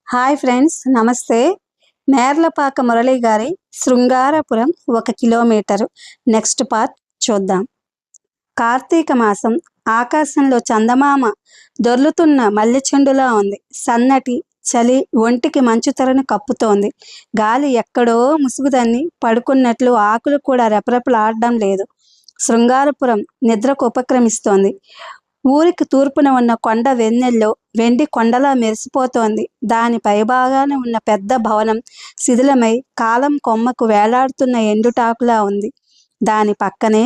Hi friends, నమస్తే. నేర్లపాక మురళి గారి Srungarapuram 1 kilometre next part చూద్దాం. కార్తీక మాసం ఆకాశంలో చందమామ దొర్లుతున్న మల్లెచెండులా ఉంది. సన్నటి చలి ఒంటికి మంచుతెరను కప్పుతోంది. గాలి ఎక్కడో ముసుగుదన్ని పడుకున్నట్లు ఆకులు కూడా రెపరెపలాడడం లేదు. శృంగారపురం నిద్రకు ఉపక్రమిస్తోంది. ఊరికి తూర్పున ఉన్న కొండ వెన్నెల్లో వెండి కొండలా మెరిసిపోతోంది. దాని పైభాగాన ఉన్న పెద్ద భవనం శిథిలమై కాలం కొమ్మకు వేలాడుతున్న ఎండుటాకులా ఉంది. దాని పక్కనే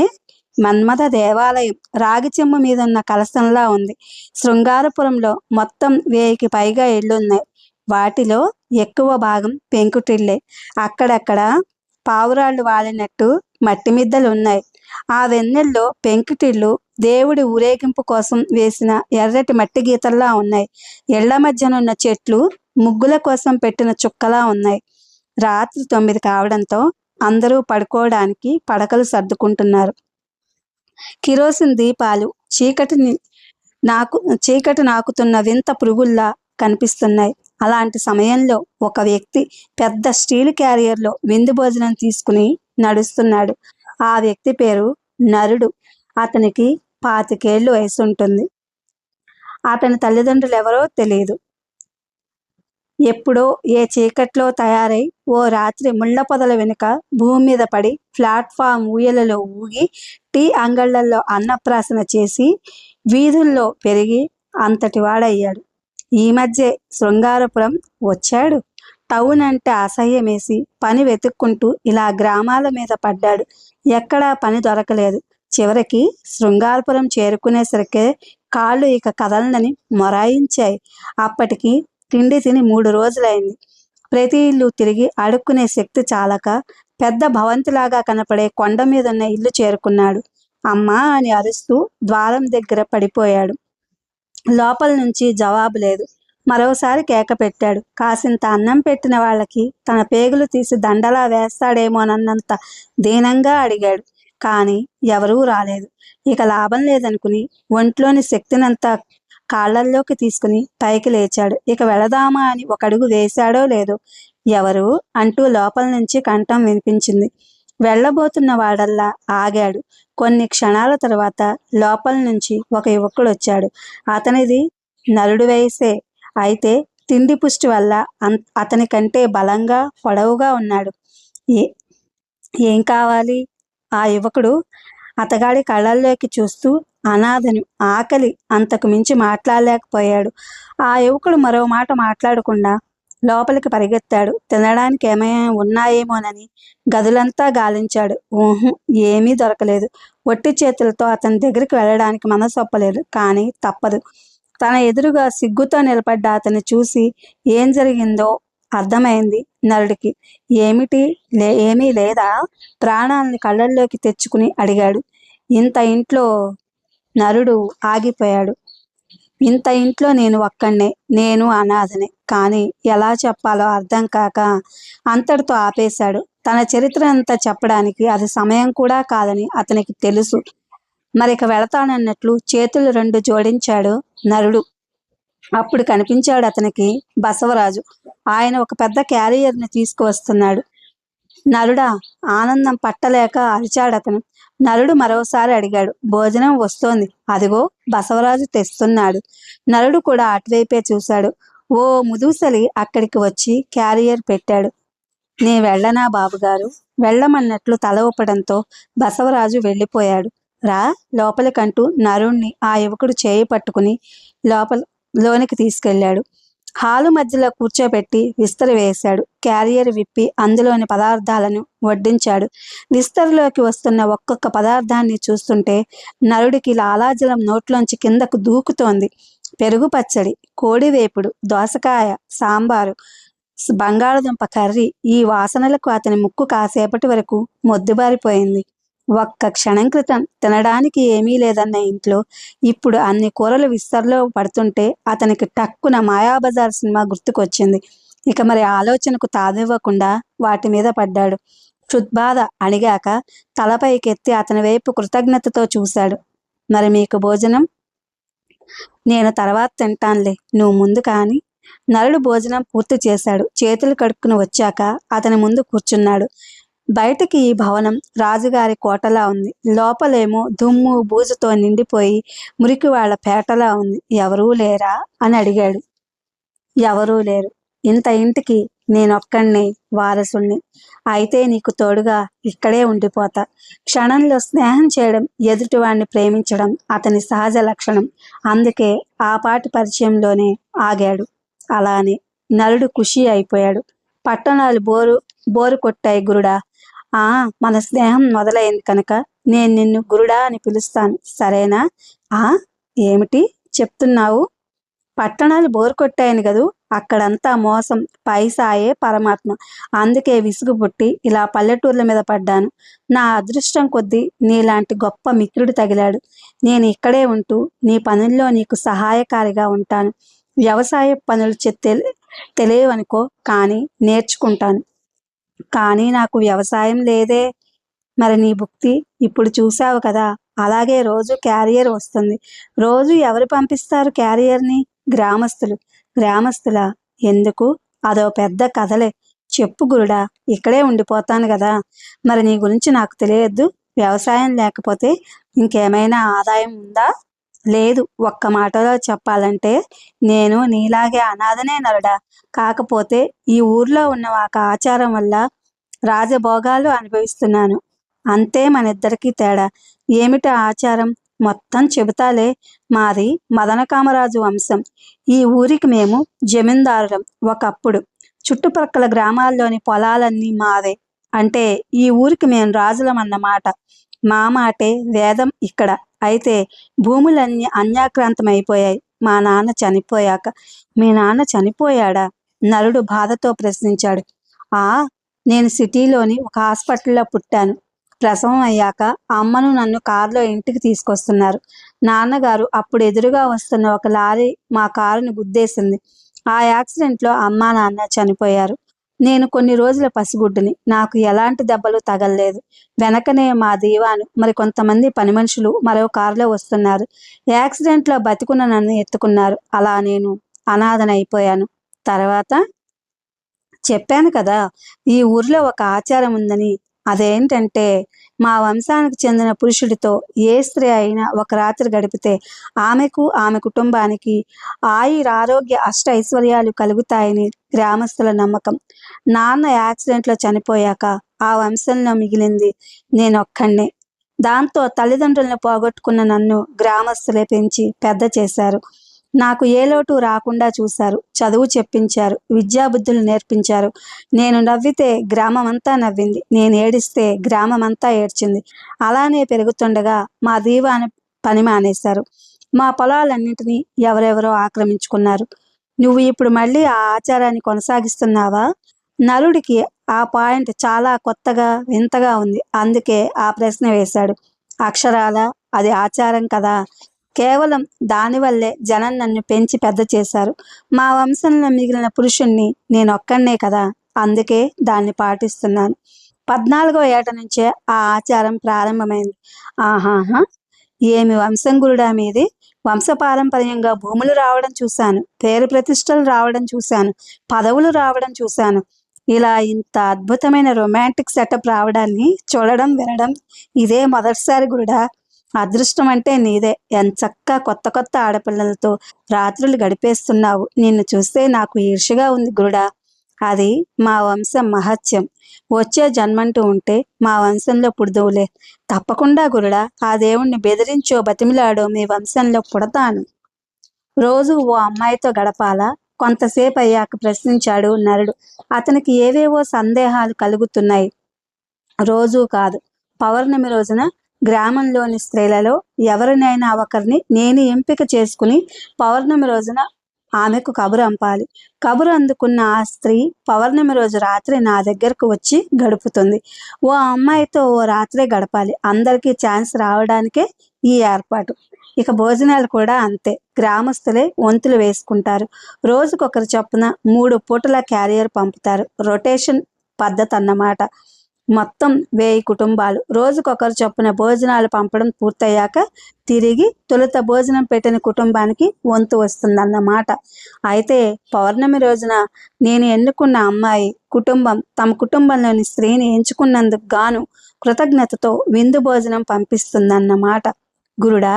మన్మథ దేవాలయం రాగి చెంబు మీదున్న కలశంలా ఉంది. శృంగారపురంలో మొత్తం 1000కి పైగా ఇళ్లున్నాయి. వాటిలో ఎక్కువ భాగం పెంకుటిళ్లే. అక్కడక్కడ పావురాళ్లు వాలినట్టు మట్టి మిద్దలున్నాయి. ఆ వెన్నెల్లో పెంకుటిళ్ళు దేవుడి ఊరేగింపు కోసం వేసిన ఎర్రటి మట్టి గీతల్లా ఉన్నాయి. ఇళ్ల మధ్యనున్న చెట్లు ముగ్గుల కోసం పెట్టిన చుక్కలా ఉన్నాయి. రాత్రి 9 కావడంతో అందరూ పడుకోవడానికి పడకలు సర్దుకుంటున్నారు. కిరోసిన్ దీపాలు చీకటి నాకుతున్న వింత పురుగుల్లా కనిపిస్తున్నాయి. అలాంటి సమయంలో ఒక వ్యక్తి పెద్ద స్టీల్ క్యారియర్లో విందు భోజనం తీసుకుని నడుస్తున్నాడు. ఆ వ్యక్తి పేరు నరుడు. అతనికి 25 ఏళ్ళు వయసుంటుంది. అతని తల్లిదండ్రులు ఎవరో తెలియదు. ఎప్పుడో ఏ చీకట్లో తయారై ఓ రాత్రి ముళ్ళ పొదల వెనుక భూమి మీద పడి ప్లాట్ఫామ్ ఊయలలో ఊగి టీ అంగళ్లలో అన్నప్రాసన చేసి వీధుల్లో పెరిగి అంతటివాడయ్యాడు. ఈ మధ్యే శృంగారపురం వచ్చాడు. టౌన్ అంటే అసహ్యమేసి పని వెతుక్కుంటూ ఇలా గ్రామాల మీద పడ్డాడు. ఎక్కడా పని దొరకలేదు. చివరికి శృంగారపురం చేరుకునేసరికే కాళ్ళు ఇక కదలనని మొరాయించాయి. అప్పటికి తిండి తిని 3 రోజులైంది. ప్రతి ఇల్లు తిరిగి అడుక్కునే శక్తి చాలక పెద్ద భవంతిలాగా కనపడే కొండ మీదున్న ఇల్లు చేరుకున్నాడు. అమ్మా అని అరుస్తూ ద్వారం దగ్గర పడిపోయాడు. లోపల నుంచి జవాబు లేదు. మరోసారి కేక పెట్టాడు. కాసింత అన్నం పెట్టిన వాళ్ళకి తన పేగులు తీసి దండలా వేస్తాడేమోనన్నంత దీనంగా అడిగాడు. కానీ ఎవరూ రాలేదు. ఇక లాభం లేదనుకుని ఒంట్లోని శక్తినంతా కాళ్లల్లోకి తీసుకుని పైకి లేచాడు. ఇక వెళదామా అని ఒక అడుగు వేశాడో లేదో ఎవరు అంటూ లోపల నుంచి కంఠం వినిపించింది. వెళ్ళబోతున్న వాడల్లా ఆగాడు. కొన్ని క్షణాల తర్వాత లోపల నుంచి ఒక యువకుడు వచ్చాడు. అతనిది నరుడు వయసే. అయితే తిండి పుష్టి వల్ల అతని కంటే బలంగా పొడవుగా ఉన్నాడు. ఏం కావాలి? ఆ యువకుడు అతగాడి కళ్ళల్లోకి చూస్తూ అనాథను, ఆకలి, అంతకు మించి మాట్లాడలేకపోయాడు. ఆ యువకుడు మరో మాట మాట్లాడకుండా లోపలికి పరిగెత్తాడు. తినడానికి ఏమైనా ఉన్నాయేమోనని గదులంతా గాలించాడు. ఏమీ దొరకలేదు. ఒట్టి చేతులతో అతని దగ్గరికి వెళ్ళడానికి మనసొప్పలేదు. కానీ తప్పదు. తన ఎదురుగా సిగ్గుతో నిలబడ్డ అతన్ని చూసి ఏం జరిగిందో అర్థమైంది నరుడికి. ఏమీ లేదా? ప్రాణాలని కళ్ళల్లోకి తెచ్చుకుని అడిగాడు. ఇంత ఇంట్లో నరుడు ఆగిపోయాడు. ఇంత ఇంట్లో నేను ఒక్కడే. నేను అనాథనే. కానీ ఎలా చెప్పాలో అర్థం కాక అంతటితో ఆపేశాడు. తన చరిత్ర అంతా చెప్పడానికి అది సమయం కూడా కాదని అతనికి తెలుసు. మరిక వెళతానన్నట్లు చేతులు 2 జోడించాడు నరుడు. అప్పుడు కనిపించాడు అతనికి బసవరాజు. ఆయన ఒక పెద్ద క్యారియర్ని తీసుకువస్తున్నాడు. నరుడా! ఆనందం పట్టలేక అరిచాడతను. నరుడు మరోసారి అడిగాడు. భోజనం వస్తోంది. అదిగో బసవరాజు తెస్తున్నాడు. నరుడు కూడా అటువైపే చూశాడు. ఓ ముదుసలి అక్కడికి వచ్చి క్యారియర్ పెట్టాడు. నే వెళ్ళనా బాబుగారు? వెళ్ళమన్నట్లు తల ఊపడంతో బసవరాజు వెళ్ళిపోయాడు. రా లోపలికంటూ నరుణ్ణి ఆ యువకుడు చేయి పట్టుకుని లోనికి తీసుకెళ్ళాడు. హాలు మధ్యలో కూర్చోబెట్టి విస్తరి వేశాడు. క్యారియర్ విప్పి అందులోని పదార్థాలను వడ్డించాడు. విస్తరిలోకి వస్తున్న ఒక్కొక్క పదార్థాన్ని చూస్తుంటే నరుడికి లాలాజలం నోట్లోంచి కిందకు దూకుతోంది. పెరుగు పచ్చడి, కోడి వేపుడు, దోసకాయ, సాంబారు, బంగాళదుంప కర్రీ. ఈ వాసనలకు అతని ముక్కు కాసేపటి వరకు మొద్దుబారిపోయింది. ఒక్క క్షణం క్రితం తినడానికి ఏమీ లేదన్న ఇంట్లో ఇప్పుడు అన్ని కూరలు విస్తరలో పడుతుంటే అతనికి టక్కున మాయాబజార్ సినిమా గుర్తుకొచ్చింది. ఇక మరి ఆలోచనకు తావివ్వకుండా వాటి మీద పడ్డాడు. క్షుద్బాధ అణిగాక తలపైకెత్తి అతని వైపు కృతజ్ఞతతో చూశాడు. మరి మీకు భోజనం? నేను తర్వాత తింటానులే, నువ్వు ముందు కాని. నరుడు భోజనం పూర్తి చేశాడు. చేతులు కడుక్కుని వచ్చాక అతని ముందు కూర్చున్నాడు. బయటికి ఈ భవనం రాజుగారి కోటలా ఉంది. లోపలేమో దుమ్ము బూజుతో నిండిపోయి మురికి వాళ్ళ పేటలా ఉంది. ఎవరూ లేరా అని అడిగాడు. ఎవరూ లేరు. ఇంత ఇంటికి నేనొక్కడినే వారసుణ్ణి. అయితే నీకు తోడుగా ఇక్కడే ఉండిపోతా. క్షణంలో స్నేహం చేయడం, ఎదుటివాణ్ణి ప్రేమించడం అతని సహజ లక్షణం. అందుకే ఆపాటి పరిచయంలోనే ఆగాడు. అలానే నలుడు ఖుషి అయిపోయాడు. పట్టణాలు బోరు కొట్టాయి గురుడా. ఆ మన స్నేహం మొదలైంది కనుక నేను నిన్ను గురుడా అని పిలుస్తాను, సరేనా? ఆ ఏమిటి చెప్తున్నావు? పట్టణాలు బోరు కొట్టాయని కదూ. అక్కడంతా మోసం, పైసాయే పరమాత్మ. అందుకే విసుగు పుట్టి ఇలా పల్లెటూర్ల మీద పడ్డాను. నా అదృష్టం కొద్దీ నీలాంటి గొప్ప మిత్రుడు తగిలాడు. నేను ఇక్కడే ఉంటూ నీ పనుల్లో నీకు సహాయకారిగా ఉంటాను. వ్యవసాయ పనులు తెలియవనుకో, కానీ నేర్చుకుంటాను. కానీ నాకు వ్యవసాయం లేదే. మరి నీ భుక్తి ఇప్పుడు చూసావు కదా. అలాగే రోజు క్యారియర్ వస్తుంది. రోజు ఎవరు పంపిస్తారు క్యారియర్ని? గ్రామస్తులు. గ్రామస్తులా? ఎందుకు? అదో పెద్ద కథలే. చెప్పు గురుడా, ఇక్కడే ఉండిపోతాను కదా. మరి నీ గురించి నాకు తెలియద్దు. వ్యవసాయం లేకపోతే ఇంకేమైనా ఆదాయం ఉందా? లేదు. ఒక్క మాటలో చెప్పాలంటే నేను నీలాగే అనాథనే నరుడా. కాకపోతే ఈ ఊర్లో ఉన్న ఒక ఆచారం వల్ల రాజభోగాలు అనుభవిస్తున్నాను. అంతే మనిద్దరికీ తేడా. ఏమిటి ఆచారం? మొత్తం చెబుతాలే. మాది మదనకామరాజు వంశం. ఈ ఊరికి మేము జమీందారులం ఒకప్పుడు. చుట్టుప్రక్కల గ్రామాల్లోని పొలాలన్నీ మావే. అంటే ఈ ఊరికి మేము రాజులం అన్నమాట. మా మాటే వేదం ఇక్కడ. అయితే భూములన్నీ అన్యాక్రాంతమైపోయాయి మా నాన్న చనిపోయాక. మీ నాన్న చనిపోయాడా? నలుడు బాధతో ప్రశ్నించాడు. ఆ నేను సిటీలోని ఒక హాస్పిటల్లో పుట్టాను. ప్రసవం అయ్యాక అమ్మను నన్ను కారులో ఇంటికి తీసుకొస్తున్నారు. నాన్నగారు అప్పుడు ఎదురుగా వస్తున్న ఒక లారీ మా కారుని గుద్దేసింది. ఆ యాక్సిడెంట్లో అమ్మా నాన్న చనిపోయారు. నేను కొన్ని రోజుల పసిగుడ్డుని. నాకు ఎలాంటి దెబ్బలు తగల్లేదు. వెనకనే మా దీవాను మరి కొంతమంది పని మనుషులు మరో కారులో వస్తున్నారు. యాక్సిడెంట్లో బతికున్న నన్ను ఎత్తుకున్నారు. అలా నేను అనాథనైపోయాను. తర్వాత చెప్పాను కదా, ఈ ఊర్లో ఒక ఆచారం ఉందని. అదేంటంటే మా వంశానికి చెందిన పురుషుడితో ఏ స్త్రీ అయినా ఒక రాత్రి గడిపితే ఆమెకు ఆమె కుటుంబానికి ఆరోగ్య అష్ట ఐశ్వర్యాలు కలుగుతాయని గ్రామస్తుల నమ్మకం. నాన్న యాక్సిడెంట్లో చనిపోయాక ఆ వంశంలో మిగిలింది నేనొక్కడినే. దాంతో తల్లిదండ్రులను పోగొట్టుకున్న నన్ను గ్రామస్తులే పెంచి పెద్ద చేశారు. నాకు ఏ లోటు రాకుండా చూశారు. చదువు చెప్పించారు. విద్యాబుద్ధులు నేర్పించారు. నేను నవ్వితే గ్రామం అంతా నవ్వింది. నేను ఏడిస్తే గ్రామం అంతా ఏడ్చింది. అలానే పెరుగుతుండగా మా దీవాని పని మానేశారు. మా పొలాలన్నింటినీ ఎవరెవరో ఆక్రమించుకున్నారు. నువ్వు ఇప్పుడు మళ్ళీ ఆ ఆచారాన్ని కొనసాగిస్తున్నావా? నలుడికి ఆ పాయింట్ చాలా కొత్తగా వింతగా ఉంది. అందుకే ఆ ప్రశ్న వేశాడు. అక్షరాల అది ఆచారం కదా. కేవలం దానివల్లే జనం నన్ను పెంచి పెద్ద చేశారు. మా వంశంలో మిగిలిన పురుషుణ్ణి నేనొక్కడినే కదా. అందుకే దాన్ని పాటిస్తున్నాను. 14వ ఏట నుంచే ఆ ఆచారం ప్రారంభమైంది. ఆహాహా, ఏమి వంశం గురుడా మీది. వంశపారంపర్యంగా భూములు రావడం చూశాను. పేరు ప్రతిష్టలు రావడం చూశాను. పదవులు రావడం చూశాను. ఇలా ఇంత అద్భుతమైన రొమాంటిక్ సెటప్ రావడాన్ని చూడడం వినడం ఇదే మొదటిసారి గురుడా. అదృష్టం అంటే నీదే. ఎంచక్కా కొత్త కొత్త ఆడపిల్లలతో రాత్రులు గడిపేస్తున్నావు. నిన్ను చూస్తే నాకు ఈర్ష్యగా ఉంది గురుడా. అది మా వంశం మహత్యం. వచ్చే జన్మంటూ ఉంటే మా వంశంలో పుడుదువులే. తప్పకుండా గురుడా. ఆ దేవుణ్ణి బెదిరించో బతిమిలాడో మీ వంశంలో పుడతాను. రోజు ఓ అమ్మాయితో గడపాలా? కొంతసేపు అయ్యాక ప్రశ్నించాడు నరుడు. అతనికి ఏవేవో సందేహాలు కలుగుతున్నాయి. రోజూ కాదు, పౌర్ణమి రోజున గ్రామంలోని స్త్రీలలో ఎవరినైనా ఒకరిని నేను ఎంపిక చేసుకుని పౌర్ణమి రోజున ఆమెకు కబురు అంపాలి. కబురు అందుకున్న ఆ స్త్రీ పౌర్ణమి రోజు రాత్రి నా దగ్గరకు వచ్చి గడుపుతుంది. ఓ అమ్మాయితో ఓ రాత్రే గడపాలి. అందరికీ ఛాన్స్ రావడానికే ఈ ఏర్పాటు. ఇక భోజనాలు కూడా అంతే. గ్రామస్తులే వంతులు వేసుకుంటారు. రోజుకొకరు చొప్పున 3 పూటల క్యారియర్ పంపుతారు. రొటేషన్ పద్ధతి అన్నమాట. మొత్తం 1000 కుటుంబాలు రోజుకొకరు చొప్పున భోజనాలు పంపడం పూర్తయ్యాక తిరిగి తొలుత భోజనం పెట్టిన కుటుంబానికి వంతు వస్తుందన్నమాట. అయితే పౌర్ణమి రోజున నేను ఎన్నుకున్న అమ్మాయి కుటుంబం తమ కుటుంబంలోని స్త్రీని ఎంచుకున్నందుకు గాను కృతజ్ఞతతో విందు భోజనం పంపిస్తుందన్నమాట. గురుడా,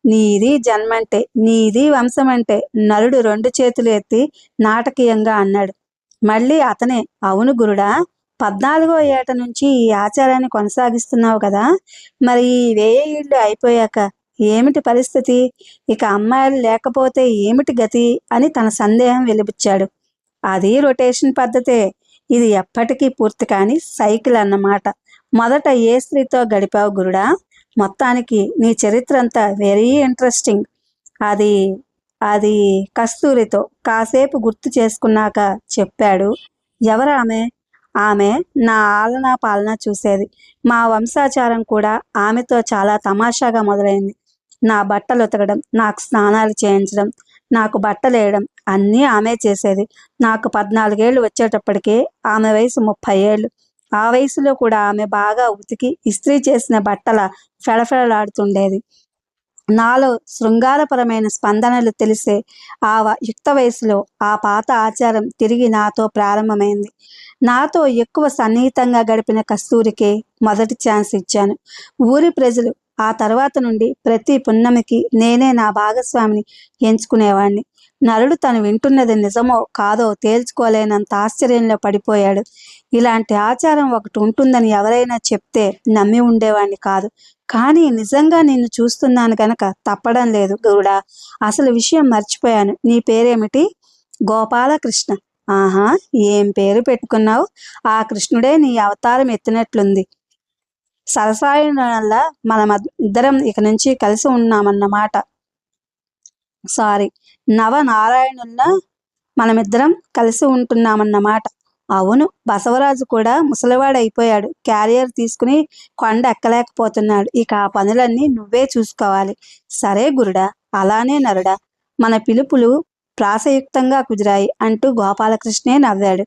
నీది జన్మంటే, నీది వంశమంటే, నలుడు 2 చేతులు ఎత్తి నాటకీయంగా అన్నాడు. మళ్ళీ అతనే, అవును గురుడా, 14వ ఏట నుంచి ఈ ఆచారాన్ని కొనసాగిస్తున్నావు కదా, మరి ఈ 1000 ఏళ్ళు అయిపోయాక ఏమిటి పరిస్థితి? ఇక అమ్మాయిలు లేకపోతే ఏమిటి గతి అని తన సందేహం వెలిబుచ్చాడు. అది రొటేషన్ పద్ధతే. ఇది ఎప్పటికీ పూర్తి కాని సైకిల్ అన్నమాట. మొదట ఏ స్త్రీతో గడిపావు గురుడా? మొత్తానికి నీ చరిత్ర అంతా వెరీ ఇంట్రెస్టింగ్. అది అది కస్తూరితో కాసేపు గుర్తు చేసుకున్నాక చెప్పాడు. ఎవరామె? ఆమె నా ఆలనా పాలన చూసేది. మా వంశాచారం కూడా ఆమెతో చాలా తమాషాగా మొదలైంది. నా బట్టలు ఉతకడం, నాకు స్నానాలు చేయించడం, నాకు బట్టలేయడం అన్నీ ఆమె చేసేది. నాకు 14 ఏళ్ళు వచ్చేటప్పటికే ఆమె వయసు 30 ఏళ్ళు. ఆ వయసులో కూడా ఆమె బాగా ఉతికి ఇస్త్రీ చేసిన బట్టల ఫెళఫెళలాడుతుండేది. నాలో శృంగారపరమైన స్పందనలు తెలిసే ఆ యుక్త వయసులో ఆ పాత ఆచారం తిరిగి నాతో ప్రారంభమైంది. నాతో ఎక్కువ సన్నిహితంగా గడిపిన కస్తూరికే మొదటి ఛాన్స్ ఇచ్చాను. ఊరి ప్రజలు ఆ తర్వాత నుండి ప్రతి పున్నమికి నేనే నా భాగస్వామిని ఎంచుకునేవాణ్ణి. నరుడు తను వింటున్నది నిజమో కాదో తేల్చుకోలేనంత ఆశ్చర్యంలో పడిపోయాడు. ఇలాంటి ఆచారం ఒకటి ఉంటుందని ఎవరైనా చెప్తే నమ్మి ఉండేవాణ్ణి కాదు. కానీ నిజంగా నిన్ను చూస్తున్నాను గనక తప్పడం లేదు గురుడా. అసలు విషయం మర్చిపోయాను. నీ పేరేమిటి? గోపాలకృష్ణ. ఆహా, ఏం పేరు పెట్టుకున్నావు? ఆ కృష్ణుడే నీ అవతారం ఎత్తినట్లుంది. సరసాయనల్లా ఇద్దరం ఇక నుంచి కలిసి ఉన్నామన్నమాట. సారీ, నవనారాయణుల్లా మనమిద్దరం కలిసి ఉంటున్నామన్నమాట. అవును, బసవరాజు కూడా ముసలివాడైపోయాడు. క్యారియర్ తీసుకుని కొండ ఎక్కలేకపోతున్నాడు. ఇక ఆ పనులన్నీ నువ్వే చూసుకోవాలి. సరే గురుడా, అలానే నరుడా. మన పిలుపులు ప్రాసయుక్తంగా కుదిరాయి అంటూ గోపాలకృష్ణే నవ్వాడు.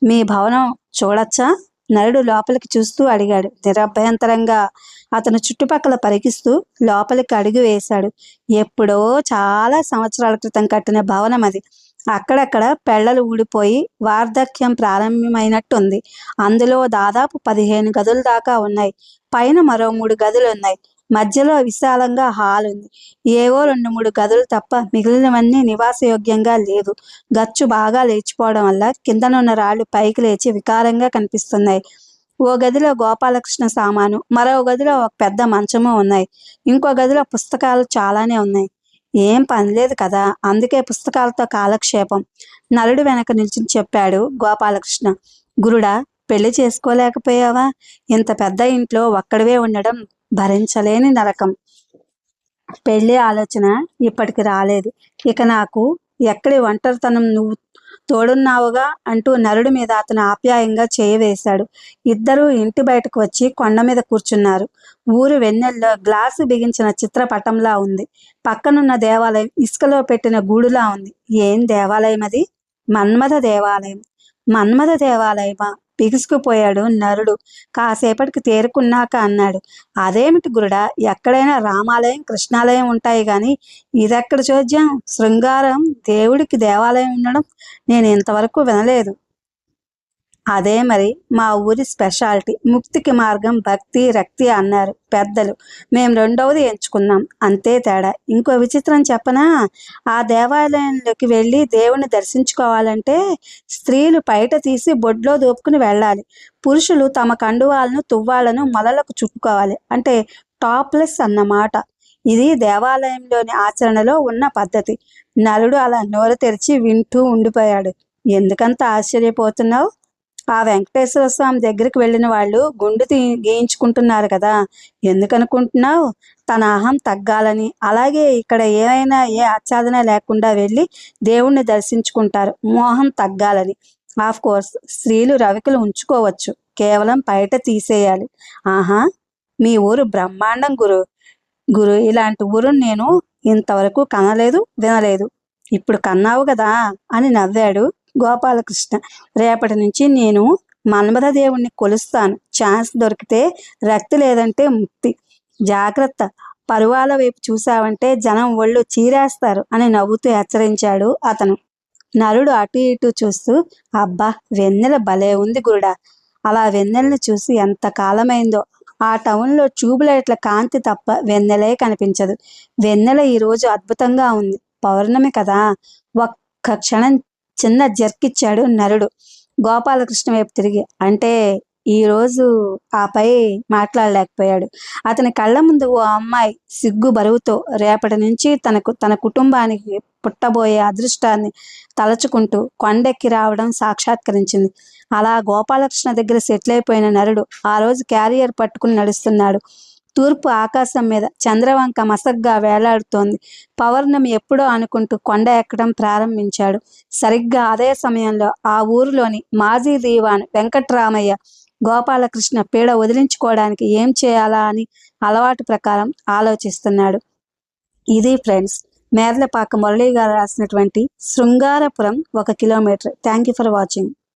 మీ భవనం చూడొచ్చా? నరుడు లోపలికి చూస్తూ అడిగాడు. నిరభ్యంతరంగా అతను చుట్టుపక్కల పరికిస్తూ లోపలికి అడుగు వేశాడు. ఎప్పుడో చాలా సంవత్సరాల క్రితం కట్టిన భవనం అది. అక్కడక్కడ పెళ్లలు ఊడిపోయి వార్ధక్యం ప్రారంభమైనట్టుంది. అందులో దాదాపు 15 గదుల దాకా ఉన్నాయి. పైన మరో 3 గదులు ఉన్నాయి. మధ్యలో విశాలంగా హాల్ ఉంది. ఏవో 2-3 గదులు తప్ప మిగిలినవన్నీ నివాసయోగ్యంగా లేవు. గచ్చు బాగా లేచిపోవడం వల్ల కిందనున్న రాళ్లు పైకి లేచి వికారంగా కనిపిస్తున్నాయి. ఓ గదిలో గోపాలకృష్ణ సామాను, మరో గదిలో ఒక పెద్ద మంచము ఉన్నాయి. ఇంకో గదిలో పుస్తకాలు చాలానే ఉన్నాయి. ఏం పనిలేదు కదా, అందుకే పుస్తకాలతో కాలక్షేపం. నలుడు వెనక నిల్చుని చెప్పాడు గోపాలకృష్ణ. గురుడా, పెళ్లి చేసుకోలేకపోయావా? ఇంత పెద్ద ఇంట్లో ఒక్కడివే ఉండడం భరించలేని నరకం. పెళ్లి ఆలోచన ఇప్పటికి రాలేదు. ఇక నాకు ఎక్కడి ఒంటరితనం, నువ్వు తోడున్నావుగా అంటూ నరుడి మీద అతను ఆప్యాయంగా చేయవేశాడు. ఇద్దరూ ఇంటి బయటకు వచ్చి కొండ మీద కూర్చున్నారు. ఊరు వెన్నెల్లో గ్లాసు బిగించిన చిత్రపటంలా ఉంది. పక్కనున్న దేవాలయం ఇసుకలో పెట్టిన గూడులా ఉంది. ఏం దేవాలయం అది? మన్మథ దేవాలయం. మన్మథ దేవాలయమా? బిగుసుకుపోయాడు నరుడు. కాసేపటికి తేరుకున్నాక అన్నాడు. అదేమిటి గురుడా, ఎక్కడైనా రామాలయం కృష్ణాలయం ఉంటాయి గాని ఇదెక్కడ చోద్యం? శృంగారం దేవుడికి దేవాలయం ఉండడం నేను ఇంతవరకు వినలేదు. అదే మరి మా ఊరి స్పెషాలిటీ. ముక్తికి మార్గం భక్తి రక్తి అన్నారు పెద్దలు. మేం రెండవది ఎంచుకున్నాం, అంతే తేడా. ఇంకో విచిత్రం చెప్పనా? ఆ దేవాలయంలోకి వెళ్ళి దేవుణ్ణి దర్శించుకోవాలంటే స్త్రీలు పైట తీసి బొడ్లో దోపుకుని వెళ్ళాలి. పురుషులు తమ కండువాలను తువ్వాళ్లను మొలలకు చుట్టుకోవాలి. అంటే టాప్లెస్ అన్నమాట. ఇది దేవాలయంలోని ఆచరణలో ఉన్న పద్ధతి. నలుడు అలా నోరు తెరిచి వింటూ ఉండిపోయాడు. ఎందుకంత ఆశ్చర్యపోతున్నావు? ఆ వెంకటేశ్వర స్వామి దగ్గరికి వెళ్ళిన వాళ్ళు గుండు గీయించుకుంటున్నారు కదా, ఎందుకనుకుంటున్నావు? తన అహం తగ్గాలని. అలాగే ఇక్కడ ఏమైనా ఏ ఆచ్ఛాదన లేకుండా వెళ్ళి దేవుణ్ణి దర్శించుకుంటారు, మోహం తగ్గాలని. ఆఫ్ కోర్స్ స్త్రీలు రవికలు ఉంచుకోవచ్చు, కేవలం బయట తీసేయాలి. ఆహా, మీ ఊరు బ్రహ్మాండం గురు. ఇలాంటి ఊరు నేను ఇంతవరకు కనలేదు, వినలేదు. ఇప్పుడు కన్నావు కదా అని నవ్వాడు గోపాలకృష్ణ. రేపటి నుంచి నేను మన్మథ దేవుణ్ణి కొలుస్తాను. ఛాన్స్ దొరికితే రక్తి, లేదంటే ముక్తి. జాగ్రత్త, పరువాల వైపు చూశావంటే జనం ఒళ్ళు చీరేస్తారు అని నవ్వుతూ హెచ్చరించాడు అతను. నరుడు అటు ఇటు చూస్తూ, అబ్బా, వెన్నెల భలే ఉంది గురుడా. అలా వెన్నెల్ని చూసి ఎంత కాలమైందో. ఆ టౌన్లో ట్యూబ్లైట్ల కాంతి తప్ప వెన్నెలే కనిపించదు. వెన్నెల ఈరోజు అద్భుతంగా ఉంది. పౌర్ణమి కదా. ఒక్క క్షణం చిన్న జర్కిచ్చాడు నరుడు గోపాలకృష్ణ వైపు తిరిగి. అంటే ఈరోజు ఆపై మాట్లాడలేకపోయాడు. అతని కళ్ళ ముందు ఓ అమ్మాయి సిగ్గు బరువుతో రేపటి నుంచి తన కుటుంబానికి పుట్టబోయే అదృష్టాన్ని తలచుకుంటూ కొండెక్కి రావడం సాక్షాత్కరించింది. అలా గోపాలకృష్ణ దగ్గర సెటిల్ అయిపోయిన నరుడు ఆ రోజు క్యారియర్ పట్టుకుని నడుస్తున్నాడు. తూర్పు ఆకాశం మీద చంద్రవంక మసగ్గా వేలాడుతోంది. పౌర్ణమి ఎప్పుడో అనుకుంటూ కొండ ఎక్కడం ప్రారంభించాడు. సరిగ్గా అదే సమయంలో ఆ ఊరిలోని మాజీ దీవాన్ వెంకట్రామయ్య గోపాలకృష్ణ పీడ వదిలించుకోవడానికి ఏం చేయాలా అని అలవాటు ప్రకారం ఆలోచిస్తున్నాడు. ఇది ఫ్రెండ్స్, మేర్లపాక మురళి గారు రాసినటువంటి Srungarapuram 1 kilometre. Thank you for watching.